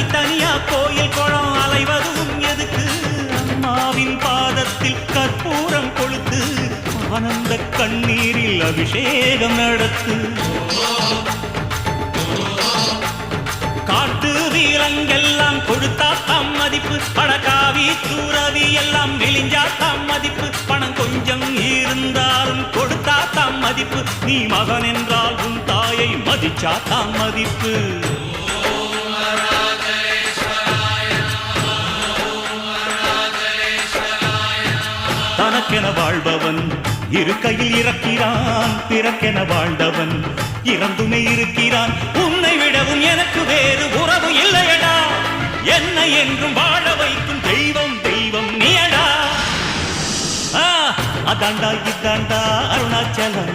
தனித்தனியா கோயில் குளம் அலைவதும் எதுக்கு அம்மாவின் பாதத்தில் கற்பூரம் கொளுத்து ஆனந்த கண்ணீரில் அபிஷேகம் நடத்து காட்டு வீரங்கெல்லாம் கொடுத்தா தாம் மதிப்பு பணக்காவி தூரவி எல்லாம் விழிஞ்சா தாம் மதிப்பு பணம் கொஞ்சம் இருந்தாலும் கொடுத்தா தாம் மதிப்பு நீ மகன் என்றால் உன் தாயை மதிச்சா தாம் மதிப்பு தனக்கென வாழ்பவன் இருக்கையில் இறக்கிறான் பிறக்கென வாழ்ந்தவன் இறந்துமே இருக்கிறான் உன்னை விடவும் எனக்கு வேறு உறவு இல்லையடா என்னை என்றும் வாழ வைக்கும் தெய்வம் தெய்வம் நீயடா அதாண்டா இதாண்டா அருணாச்சலம்